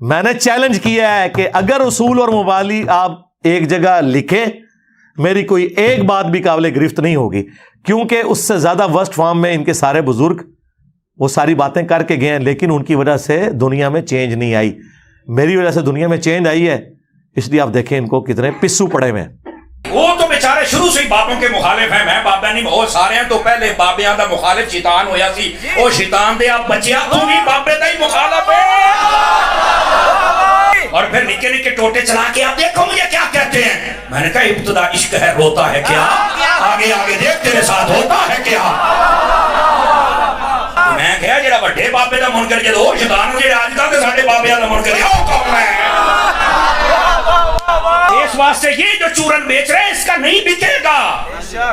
میں نے چیلنج کیا ہے کہ اگر اصول اور مبانی آپ ایک جگہ لکھیں میری کوئی ایک بات بھی قابل گرفت نہیں ہوگی، کیونکہ اس سے زیادہ ورسٹ فارم میں ان کے سارے بزرگ وہ ساری باتیں کر کے گئے ہیں، لیکن ان کی وجہ سے دنیا میں چینج نہیں آئی. میری وجہ سے دنیا میں چینج آئی ہے، اس لیے آپ دیکھیں ان کو کتنے پسو پڑے ہوئے ہیں. وہ تو بیچارے شروع سے ہی بابوں کے مخالف ہیں. میں بابا نہیں بہت سارے ہیں، تو پہلے بابیاں دا مخالف شیطان ہویا سی. او شیطان دے آپ بچیا تو بھی بابے دا ہی مخالف ہے. اور پھر نکے نکے ٹوٹے چلا کے آپ دیکھو مجھے کیا کہتے ہیں. میں نے کہا ابتدا عشق ہے روتا ہے کیا، آگے آگے دیکھ تیرے ساتھ ہوتا ہے کیا. میں کہا جڑا بڑے بابے دا منکر جے او شیطان جڑے اج کل تے ساڈے بابیاں دا منکر او کون ہے. اس واسطے یہ جو چورن بیچ رہے ہیں اس کا نہیں بکے گا.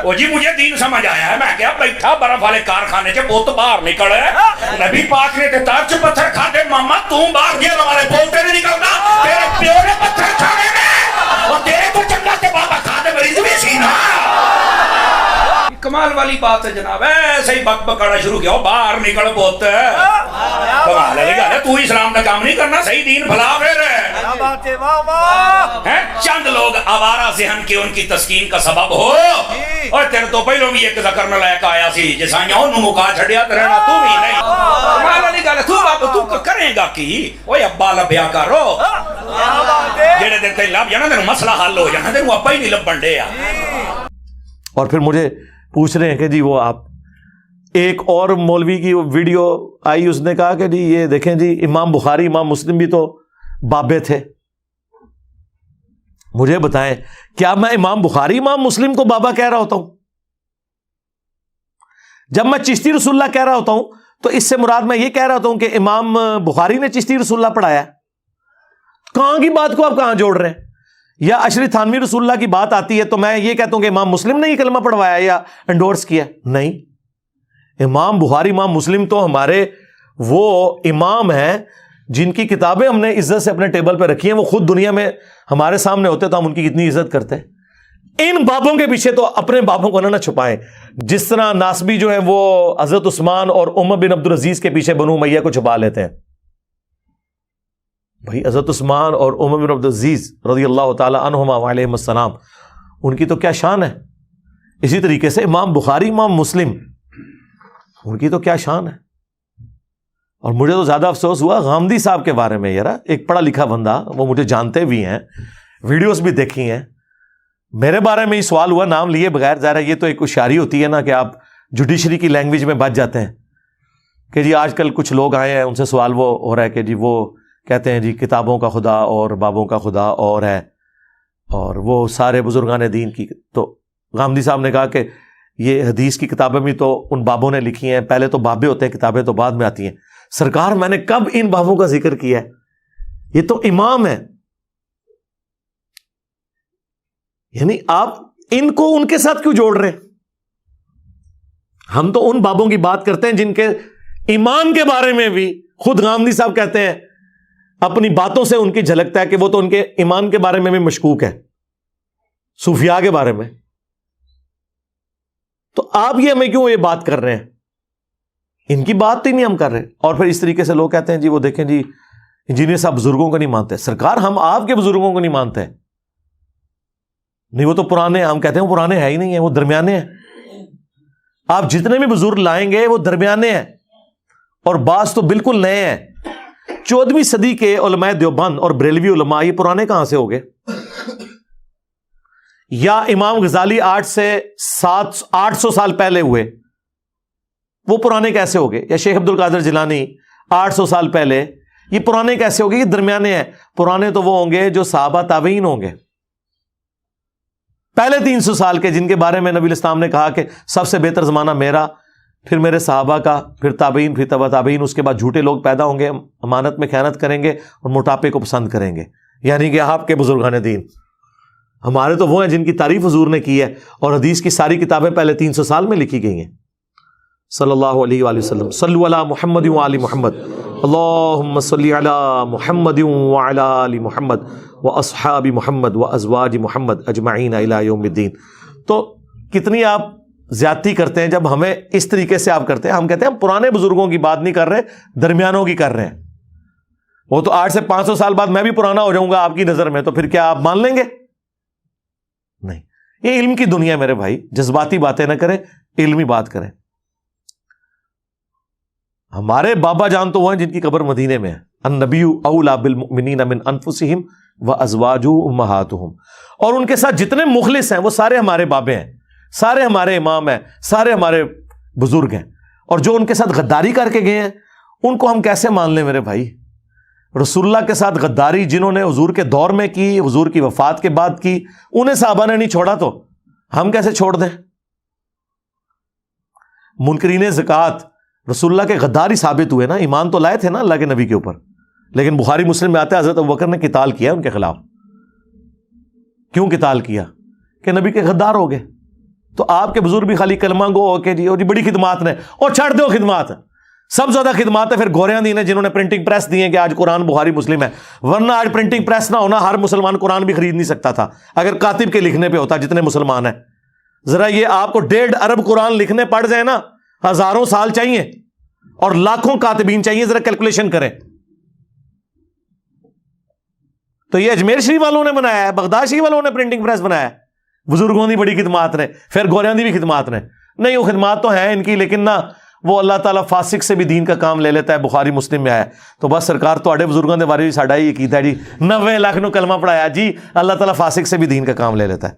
وہ جی مجھے دین سمجھ آیا ہے. میں کیا بیٹھا برف والے کارخانے کے بہت باہر نکل ہے، نبی پاک نے تے تاج پتھر کھاتے. ماما تو باہر گیا ہمارے بولتے نہیں نکلتا، تیرے پیو نے پتھر کھانے میں اور تیرے کو چنگا تے بابا کھاتے مریض بھی سی نا. کمال والی بات ہے جناب. ایسے ہی بک بکانا شروع کیا باہر نکل بہت کمال ہے. تو اسلام کا کام نہیں کرنا، صحیح دین بھلا پھر چند لوگ آوارہ ذہن کے ان کی تسکین کا سبب ہو. اور تیرے تو پہلوں بھی ایک ذکر میں لائق آیا سی جسائیاں انہوں مکا چھڑیا ترہنا تو بھی نہیں. کمال والی گل ہے. تو بابا تو کریں گا کی اوہ ابا لبیا کرو جیڑے دن تے لب جانا تینوں مسئلہ حل ہو جانا، تینوں ابا ہی نہیں لبن دے. اور پھر مجھے پوچھ رہے ہیں کہ جی وہ آپ ایک اور مولوی کی ویڈیو آئی، اس نے کہا کہ جی یہ دیکھیں جی امام بخاری امام مسلم بھی تو بابے تھے. مجھے بتائیں کیا میں امام بخاری امام مسلم کو بابا کہہ رہا ہوتا ہوں؟ جب میں چشتی رسول اللہ کہہ رہا ہوتا ہوں تو اس سے مراد میں یہ کہہ رہا ہوتا ہوں کہ امام بخاری نے چشتی رسول اللہ پڑھایا. کہاں کی بات کو آپ کہاں جوڑ رہے ہیں؟ یا اشری تھانوی رسول اللہ کی بات آتی ہے تو میں یہ کہتا ہوں کہ امام مسلم نے یہ کلمہ پڑھوایا یا انڈورس کیا؟ نہیں، امام بخاری امام مسلم تو ہمارے وہ امام ہیں جن کی کتابیں ہم نے عزت سے اپنے ٹیبل پہ رکھی ہیں. وہ خود دنیا میں ہمارے سامنے ہوتے تو ہم ان کی کتنی عزت کرتے ہیں. ان بابوں کے پیچھے تو اپنے بابوں کو نہ چھپائیں. جس طرح ناسبی جو ہے وہ حضرت عثمان اور عمر بن عبدالعزیز کے پیچھے بنو امیہ کو چھپا لیتے ہیں. بھائی حضرت عثمان اور عمر بن عبدالعزیز رضی اللہ تعالی عنہما وعلیہم السلام ان کی تو کیا شان ہے. اسی طریقے سے امام بخاری امام مسلم ان کی تو کیا شان ہے. اور مجھے تو زیادہ افسوس ہوا غامدی صاحب کے بارے میں. یار ایک پڑھا لکھا بندہ، وہ مجھے جانتے بھی ہیں، ویڈیوز بھی دیکھی ہیں. میرے بارے میں ہی سوال ہوا نام لیے بغیر. ظاہر یہ تو ایک ہوشیاری ہوتی ہے نا کہ آپ جوڈیشری کی لینگویج میں بچ جاتے ہیں کہ جی آج کل کچھ لوگ آئے ہیں ان سے سوال وہ ہو رہا ہے کہ جی وہ کہتے ہیں جی کتابوں کا خدا اور بابوں کا خدا اور ہے اور وہ سارے بزرگان دین کی. تو غامدی صاحب نے کہا کہ یہ حدیث کی کتابیں بھی تو ان بابوں نے لکھی ہیں، پہلے تو بابے ہوتے ہیں، کتابیں تو بعد میں آتی ہیں. سرکار میں نے کب ان بابوں کا ذکر کیا ہے؟ یہ تو امام ہے. یعنی آپ ان کو ان کے ساتھ کیوں جوڑ رہے ہیں؟ ہم تو ان بابوں کی بات کرتے ہیں جن کے ایمان کے بارے میں بھی خود غامدی صاحب کہتے ہیں، اپنی باتوں سے ان کی جھلکتا ہے کہ وہ تو ان کے ایمان کے بارے میں بھی مشکوک ہے، صوفیاء کے بارے میں. تو آپ یہ ہمیں کیوں یہ بات کر رہے ہیں؟ ان کی بات ہی نہیں ہم کر رہے. اور پھر اس طریقے سے لوگ کہتے ہیں جی وہ دیکھیں جی انجینئر صاحب بزرگوں کو نہیں مانتے. سرکار ہم آپ کے بزرگوں کو نہیں مانتے. نہیں وہ تو پرانے، ہم کہتے ہیں وہ پرانے ہے ہی نہیں ہیں، وہ درمیانے ہیں. آپ جتنے بھی بزرگ لائیں گے وہ درمیانے ہیں اور بعض تو بالکل نئے ہیں. 14ویں صدی کے علماء دیوبند اور بریلوی علماء یہ پرانے کہاں سے ہو گئے؟ یا امام غزالی 800 سال پہلے ہوئے، وہ پرانے کیسے ہو گئے؟ یا شیخ عبد القادر جیلانی 800 سال پہلے، یہ پرانے کیسے ہو گئے؟ یہ درمیانے ہیں. پرانے تو وہ ہوں گے جو صحابہ تابعین ہوں گے، پہلے 300 سال کے، جن کے بارے میں نبی اسلام نے کہا کہ سب سے بہتر زمانہ میرا، پھر میرے صحابہ کا، پھر تابعین، پھر تبع تابعین. اس کے بعد جھوٹے لوگ پیدا ہوں گے، امانت میں خیانت کریں گے اور موٹاپے کو پسند کریں گے. یعنی کہ آپ کے بزرگان دین. ہمارے تو وہ ہیں جن کی تعریف حضور نے کی ہے اور حدیث کی ساری کتابیں پہلے 300 سال میں لکھی گئی ہیں. صلی اللہ علیہ وآلہ وسلم. صلو علی محمد وآل محمد. اللہم صلی علی محمد وعلی آل محمد واصحاب محمد وازواج محمد اجمعین الی یوم الدین. تو کتنی آپ زیادتی کرتے ہیں جب ہمیں اس طریقے سے آپ کرتے ہیں. ہم کہتے ہیں ہم پرانے بزرگوں کی بات نہیں کر رہے، درمیانوں کی کر رہے ہیں. وہ تو 800 سے 500 سال بعد میں بھی پرانا ہو جاؤں گا آپ کی نظر میں، تو پھر کیا آپ مان لیں گے؟ نہیں. یہ علم کی دنیا ہے میرے بھائی، جذباتی باتیں نہ کریں، علمی بات کریں. ہمارے بابا جان تو وہ ہیں جن کی قبر مدینے میں ہے. النبی اولی بالمؤمنین من انفسہم وازواجہ امہاتہم. اور ان کے ساتھ جتنے مخلص ہیں وہ سارے ہمارے بابے ہیں، سارے ہمارے امام ہیں، سارے ہمارے بزرگ ہیں. اور جو ان کے ساتھ غداری کر کے گئے ہیں ان کو ہم کیسے مان لیں میرے بھائی؟ رسول اللہ کے ساتھ غداری جنہوں نے حضور کے دور میں کی، حضور کی وفات کے بعد کی، انہیں صحابہ نے نہیں چھوڑا تو ہم کیسے چھوڑ دیں؟ منکرین زکوٰۃ رسول اللہ کے غداری ثابت ہوئے نا، ایمان تو لائے تھے نا اللہ کے نبی کے اوپر، لیکن بخاری مسلم میں آتے ہیں حضرت ابوبکر نے قتال کیا ان کے خلاف. کیوں قتال کیا؟ کہ نبی کے غدار ہو گئے. تو آپ کے بزرگ بھی خالی کلمہ گو ہو کے جی بڑی خدمات نے، اور چھڑ دو خدمات. سب زیادہ خدمات ہے پھر گوریاں دی نے جنہوں نے پرنٹنگ پریس دی ہیں کہ آج قرآن بخاری مسلم ہے. ورنہ آج پرنٹنگ پریس نہ ہونا ہر مسلمان قرآن بھی خرید نہیں سکتا تھا اگر کاتب کے لکھنے پہ ہوتا جتنے مسلمان ہیں. ذرا یہ آپ کو 1.5 ارب قرآن لکھنے پڑ جائے نا، ہزاروں سال چاہیے اور لاکھوں کاتبین چاہیے. ذرا کیلکولیشن کریں. تو یہ اجمیر شریف والوں نے بنایا ہے، بغداد شریف والوں نے پرنٹنگ پریس بنایا ہے، بزرگوں کی بڑی خدمات نے، پھر گوریاں دی بھی خدمات نے. نہیں وہ خدمات تو ہیں ان کی، لیکن نہ وہ اللہ تعالیٰ فاسق سے بھی دین کا کام لے لیتا ہے. بخاری مسلم میں آیا. تو بس سرکار تواڈے بزرگوں کے بارے میں ساڈا یہ کیتا ہے جی 90 لاکھ نو کلمہ پڑھایا جی، اللہ تعالیٰ فاسق سے بھی دین کا کام لے لیتا ہے.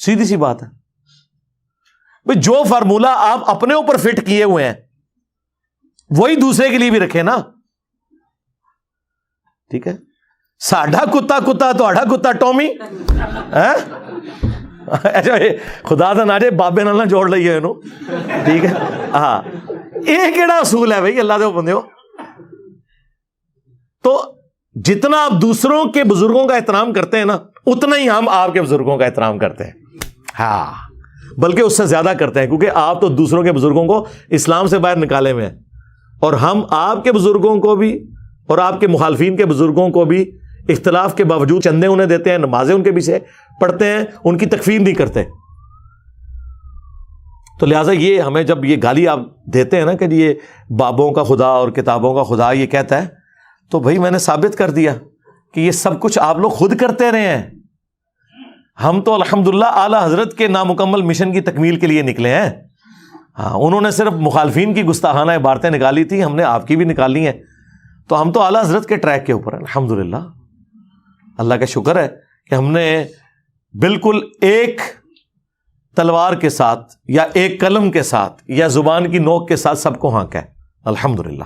سیدھی سی بات ہے بھئی. جو فارمولہ آپ اپنے اوپر فٹ کیے ہوئے ہیں وہی دوسرے کے لیے بھی رکھے نا. ٹھیک ہے، ساڈا کتا کتا تواڈا کتا ٹومی. خدا دا نہ جے بابے نال نہ جوڑ لئیے انہوں. ٹھیک ہے، ہاں یہ کیڑا اصول ہے بھائی اللہ دے بندیو؟ تو جتنا آپ دوسروں کے بزرگوں کا احترام کرتے ہیں نا، اتنا ہی ہم آپ کے بزرگوں کا احترام کرتے ہیں. ہاں بلکہ اس سے زیادہ کرتے ہیں، کیونکہ آپ تو دوسروں کے بزرگوں کو اسلام سے باہر نکالے ہوئے ہیں، اور ہم آپ کے بزرگوں کو بھی اور آپ کے مخالفین کے بزرگوں کو بھی اختلاف کے باوجود چندے انہیں دیتے ہیں، نمازیں ان کے پیچھے پڑھتے ہیں، ان کی تکفیر نہیں کرتے. تو لہٰذا یہ ہمیں جب یہ گالی آپ دیتے ہیں نا کہ یہ بابوں کا خدا اور کتابوں کا خدا یہ کہتا ہے، تو بھائی میں نے ثابت کر دیا کہ یہ سب کچھ آپ لوگ خود کرتے رہے ہیں. ہم تو الحمدللہ اعلیٰ حضرت کے نامکمل مشن کی تکمیل کے لیے نکلے ہیں. ہاں انہوں نے صرف مخالفین کی گستاخانہ عبارتیں نکالی تھی، ہم نے آپ کی بھی نکالی ہیں. تو ہم تو اعلیٰ حضرت کے ٹریک کے اوپر ہیں الحمدللہ. اللہ کا شکر ہے کہ ہم نے بالکل ایک تلوار کے ساتھ یا ایک قلم کے ساتھ یا زبان کی نوک کے ساتھ سب کو ہانکا ہے الحمدللہ.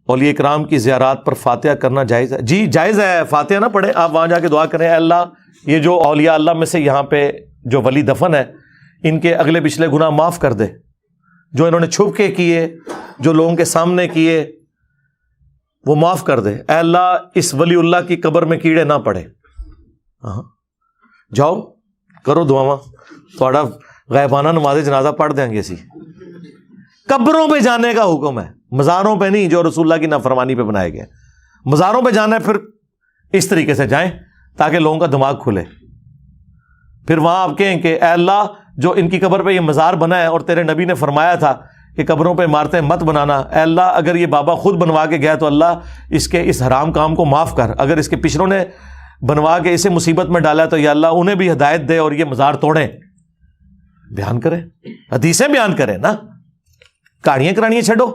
اولیاء اکرام کی زیارات پر فاتحہ کرنا جائز ہے؟ جی جائز ہے. فاتحہ نہ پڑھیں آپ، وہاں جا کے دعا کریں، اے اللہ یہ جو اولیاء اللہ میں سے یہاں پہ جو ولی دفن ہے ان کے اگلے پچھلے گناہ معاف کر دے، جو انہوں نے چھپ کے کیے، جو لوگوں کے سامنے کیے، وہ معاف کر دے. اے اللہ اس ولی اللہ کی قبر میں کیڑے نہ پڑے. جاؤ کرو دعاواں، تھوڑا غیبانہ نماز جنازہ پڑھ دیں گے. اسی قبروں پہ جانے کا حکم ہے، مزاروں پہ نہیں جو رسول اللہ کی نافرمانی پہ بنائے گئے. مزاروں پہ جانا ہے پھر اس طریقے سے جائیں تاکہ لوگوں کا دماغ کھلے. پھر وہاں آپ کہیں کہ اے اللہ جو ان کی قبر پہ یہ مزار بنا ہے اور تیرے نبی نے فرمایا تھا کہ قبروں پہ عمارتیں مت بنانا، اے اللہ اگر یہ بابا خود بنوا کے گیا تو اللہ اس کے اس حرام کام کو معاف کر. اگر اس کے پچھلوں نے بنوا کے اسے مصیبت میں ڈالا تو یا اللہ انہیں بھی ہدایت دے اور یہ مزار توڑیں. بیان کریں، حدیثیں بیان کریں نا، کہانیاں کرانیاں چھڈو.